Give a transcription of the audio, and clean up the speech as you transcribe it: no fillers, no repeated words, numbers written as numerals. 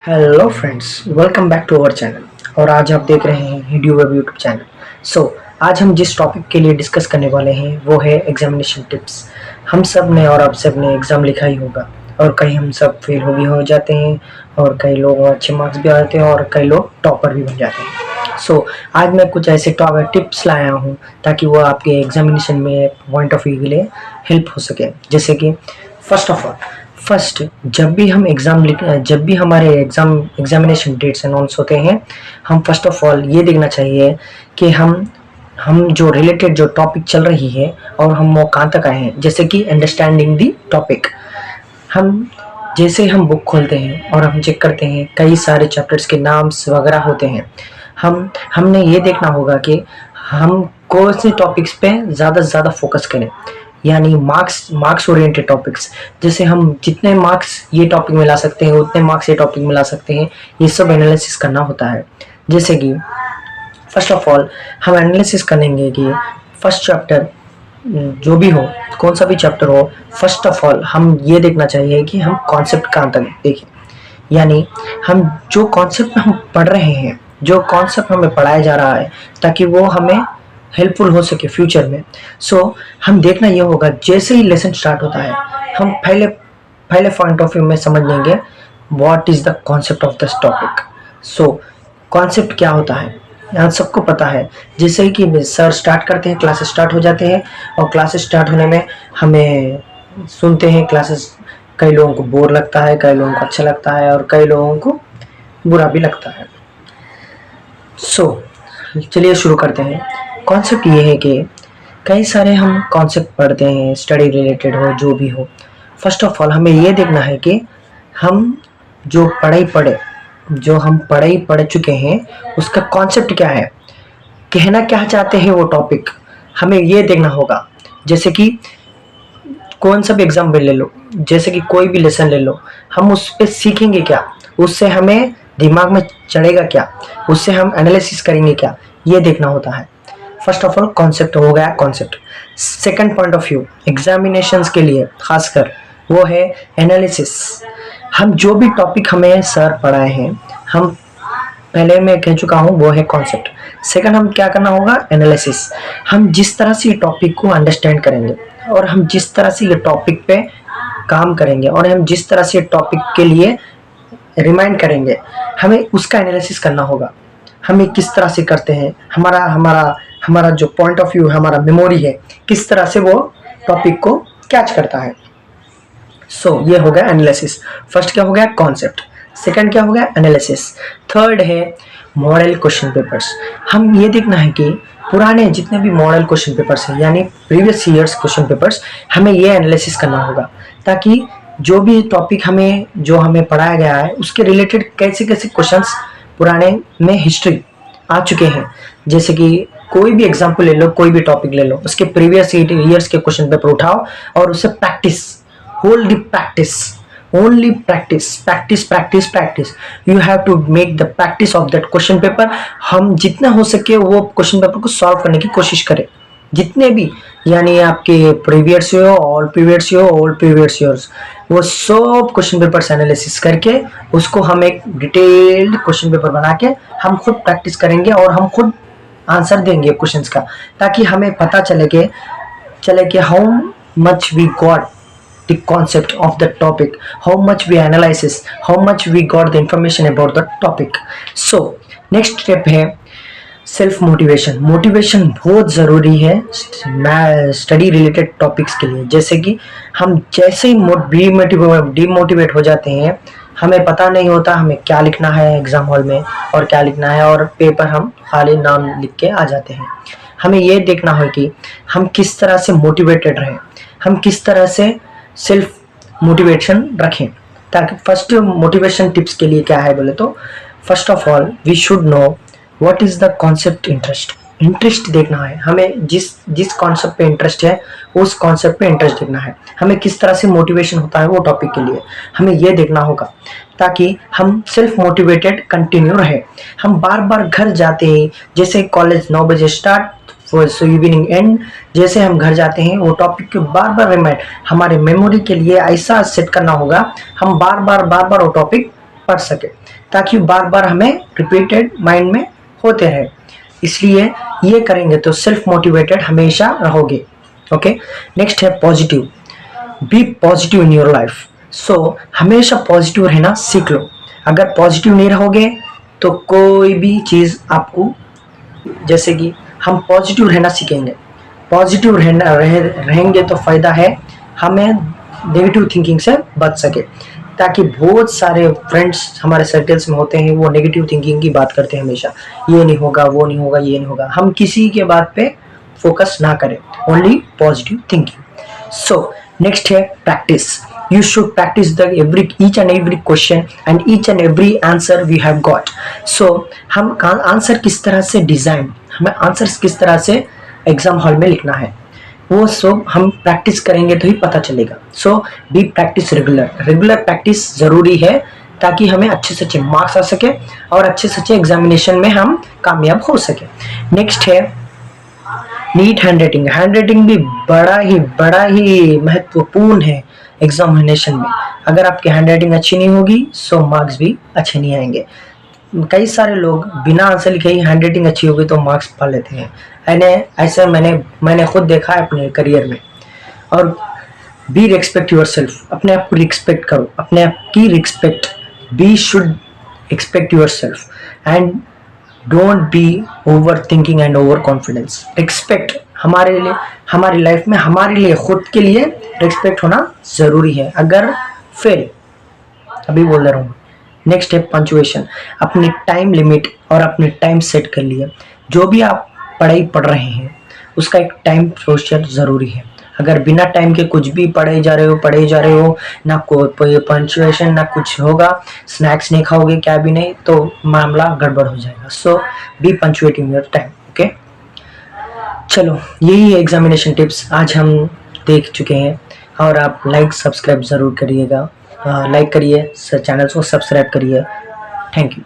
Hello friends, welcome back to our channel. और आज आप देख रहे हैं हिडियो वेब यूट्यूब चैनल। आज हम जिस टॉपिक के लिए डिस्कस करने वाले हैं वो है एग्जामिनेशन टिप्स। हम सब ने और आप सब ने एग्ज़ाम लिखा ही होगा और कहीं हम सब फेल भी हो जाते हैं और कई लोग अच्छे मार्क्स भी आते हैं और कई लोग टॉपर भी बन जाते हैं। आज मैं कुछ ऐसे टिप्स लाया हूँ ताकि वो आपके एग्जामिनेशन में पॉइंट ऑफ व्यू के लिए हेल्प हो सके। जैसे कि फर्स्ट जब भी हमारे एग्जामिनेशन डेट्स अनाउंस होते हैं, हम फर्स्ट ऑफ ऑल ये देखना चाहिए कि हम जो रिलेटेड जो टॉपिक चल रही है और हम वो कहाँ तक आए हैं। जैसे कि अंडरस्टैंडिंग दी टॉपिक, हम जैसे हम बुक खोलते हैं और हम चेक करते हैं कई सारे चैप्टर्स के नाम्स वगैरह होते हैं। हमने ये देखना होगा कि हम कौन से टॉपिक्स पे ज़्यादा से ज़्यादा फोकस करें, यानी मार्क्स ओरिएंटेड टॉपिक्स। जैसे हम जितने मार्क्स ये टॉपिक में ला सकते हैं उतने मार्क्स ये टॉपिक में ला सकते हैं, ये सब एनालिसिस करना होता है। जैसे कि फर्स्ट ऑफ ऑल हम एनालिसिस करेंगे कि फर्स्ट चैप्टर जो भी हो, कौन सा भी चैप्टर हो, फर्स्ट ऑफ ऑल हम ये देखना चाहिए कि हम कॉन्सेप्ट कहाँ तक देखें। यानी हम जो कॉन्सेप्ट हम पढ़ रहे हैं, जो कॉन्सेप्ट हमें पढ़ाया जा रहा है, ताकि वो हमें हेल्पफुल हो सके फ्यूचर में। हम देखना ये होगा, जैसे ही लेसन स्टार्ट होता है हम पहले पॉइंट ऑफ व्यू में समझ लेंगे what is the concept of this topic. Concept क्या होता है यहाँ सबको पता है। जैसे कि सर स्टार्ट करते हैं, क्लासेस स्टार्ट हो जाते हैं और क्लासेस स्टार्ट होने में हमें सुनते हैं क्लासेस। कई लोगों को बोर लगता है, कई लोगों को अच्छा लगता है और कई लोगों को बुरा भी लगता है। चलिए शुरू करते हैं। कॉन्सेप्ट ये है कि कई सारे हम कॉन्सेप्ट पढ़ते हैं, स्टडी रिलेटेड हो जो भी हो। फर्स्ट ऑफ ऑल हमें ये देखना है कि हम जो हम पढ़ चुके हैं उसका कॉन्सेप्ट क्या है, कहना क्या चाहते हैं वो टॉपिक, हमें ये देखना होगा। जैसे कि कौन सा भी एग्जाम्पल ले लो, जैसे कि कोई भी लेसन ले लो, हम उस पर सीखेंगे क्या, उससे हमें दिमाग में चढ़ेगा क्या, उससे हम एनालिसिस करेंगे क्या, ये देखना होता है। फर्स्ट ऑफ ऑल कॉन्सेप्ट हो गया concept. Second point of view examinations के लिए खासकर वो है एनालिसिस। हम जो भी टॉपिक हमें सर पढ़ाए हैं, हम पहले मैं कह चुका हूँ, वो है कॉन्सेप्ट। सेकंड हम क्या करना होगा, एनालिसिस। हम जिस तरह से ये टॉपिक को अंडरस्टैंड करेंगे और हम जिस तरह से ये टॉपिक पे काम करेंगे और हम जिस तरह से टॉपिक के लिए रिमाइंड करेंगे, हमें उसका एनालिसिस करना होगा। हमें किस तरह से करते हैं, हमारा जो पॉइंट ऑफ व्यू है, हमारा मेमोरी है, किस तरह से वो टॉपिक को कैच करता है। ये हो गया एनालिसिस। फर्स्ट क्या हो गया, कॉन्सेप्ट। सेकंड क्या हो गया, एनालिसिस। थर्ड है मॉडल क्वेश्चन पेपर्स। हम ये देखना है कि पुराने जितने भी मॉडल क्वेश्चन पेपर्स हैं, यानी प्रीवियस ईयर्स क्वेश्चन पेपर्स, हमें ये एनालिसिस करना होगा ताकि जो भी टॉपिक हमें पढ़ाया गया है उसके रिलेटेड कैसे कैसे क्वेश्चंस पुराने में हिस्ट्री आ चुके हैं। जैसे कि कोई भी एग्जांपल ले लो, कोई भी टॉपिक ले लो, उसके प्रीवियस ईयर्स के क्वेश्चन पेपर उठाओ और उससे practice, hold practice, only practice. You have to make the practice of that question paper. हम जितना हो सके वो क्वेश्चन पेपर को सॉल्व करने की कोशिश करें, जितने भी, यानी आपके previous year, all previous years, वो सब क्वेश्चन पेपर्स एनालिसिस करके उसको हम एक डिटेल्ड क्वेश्चन पेपर बना के हम खुद प्रैक्टिस करेंगे और हम खुद आंसर देंगे क्वेश्चंस का, ताकि हमें पता चले कि how much we got the concept of the topic, how much we analysis, how much we got the information about the topic. Next step है सेल्फ मोटिवेशन। मोटिवेशन बहुत ज़रूरी है स्टडी रिलेटेड टॉपिक्स के लिए। जैसे कि हम जैसे ही डीमोटिवेट हो जाते हैं, हमें पता नहीं होता हमें क्या लिखना है एग्ज़ाम हॉल में और क्या लिखना है, और पेपर हम खाली नाम लिख के आ जाते हैं। हमें ये देखना है कि हम किस तरह से मोटिवेटेड रहें, हम किस तरह से सेल्फ मोटिवेशन रखें। ताकि फर्स्ट मोटिवेशन टिप्स के लिए क्या है बोले तो, first of all we should know what is the concept interest देखना है। हमें जिस कॉन्सेप्ट पे इंटरेस्ट है उस कॉन्सेप्ट पे इंटरेस्ट देखना है। हमें किस तरह से मोटिवेशन होता है वो टॉपिक के लिए, हमें ये देखना होगा ताकि हम सेल्फ मोटिवेटेड कंटिन्यू रहे। हम बार बार घर जाते हैं, जैसे कॉलेज 9 बजे स्टार्ट, इवनिंग एंड, जैसे हम घर जाते हैं वो टॉपिक को बार बार रिमाइंड, हमारे मेमोरी के लिए ऐसा सेट करना होगा, हम बार बार वो टॉपिक पढ़ सके, ताकि बार बार हमें रिपीटेड माइंड में होते रहे। इसलिए ये करेंगे तो सेल्फ मोटिवेटेड हमेशा रहोगे। ओके, नेक्स्ट है positive. Be positive in your life. So हमेशा पॉजिटिव रहना सीख लो। अगर पॉजिटिव नहीं रहोगे तो कोई भी चीज़ आपको, जैसे कि हम पॉजिटिव रहना सीखेंगे, पॉजिटिव रहेंगे तो फ़ायदा है हमें नेगेटिव थिंकिंग से बच सके। ताकि बहुत सारे फ्रेंड्स हमारे सर्कल्स में होते हैं, वो नेगेटिव थिंकिंग की बात करते हैं हमेशा, ये नहीं होगा, वो नहीं होगा, ये नहीं होगा। हम किसी के बात पे फोकस ना करें, only positive thinking. So next है practice. You should practice each and every question and each and every answer we have got. So हम आंसर किस तरह से डिज़ाइन, हमें आंसर्स किस तरह से एग्जाम हॉल में लिखना है, वो सब हम प्रैक्टिस करेंगे तो ही पता चलेगा। सो बी प्रैक्टिस रेगुलर प्रैक्टिस ज़रूरी है, ताकि हमें अच्छे से अच्छे मार्क्स आ सके और अच्छे से अच्छे एग्जामिनेशन में हम कामयाब हो सके। नेक्स्ट है नीट हैंडराइटिंग। हैंडराइटिंग भी बड़ा ही महत्वपूर्ण है एग्जामिनेशन में। अगर आपकी हैंडराइटिंग अच्छी नहीं होगी सो मार्क्स भी अच्छे नहीं आएंगे। कई सारे लोग बिना आंसर लिखे ही हैंडराइटिंग अच्छी होगी तो मार्क्स पा लेते हैं। ऐसे मैंने खुद देखा है अपने करियर में। और बी रिस्पेक्ट योर सेल्फ। अपने आप को रिस्पेक्ट करो, अपने आप की respect. Be should expect yourself and don't be overthinking and overconfidence. Respect हमारे लिए, हमारी लाइफ में हमारे लिए, खुद के लिए रिस्पेक्ट होना ज़रूरी है। अगर फेल, अभी बोल रहा हूँ। नेक्स्ट है पंचुएशन। अपनी टाइम लिमिट और अपनी टाइम सेट कर लिए। जो भी आप पढ़ाई पढ़ रहे हैं उसका एक टाइम सोशल ज़रूरी है। अगर बिना टाइम के कुछ भी पढ़े जा रहे हो, ना कोई पंचुएशन ना कुछ होगा, स्नैक्स नहीं खाओगे, क्या भी नहीं, तो मामला गड़बड़ हो जाएगा। सो बी पंचुएटिंग योर टाइम। ओके, चलो यही है एग्जामिनेशन टिप्स आज हम देख चुके हैं। और आप लाइक सब्सक्राइब ज़रूर करिएगा, लाइक करिए, चैनल को सब्सक्राइब करिए। Thank you.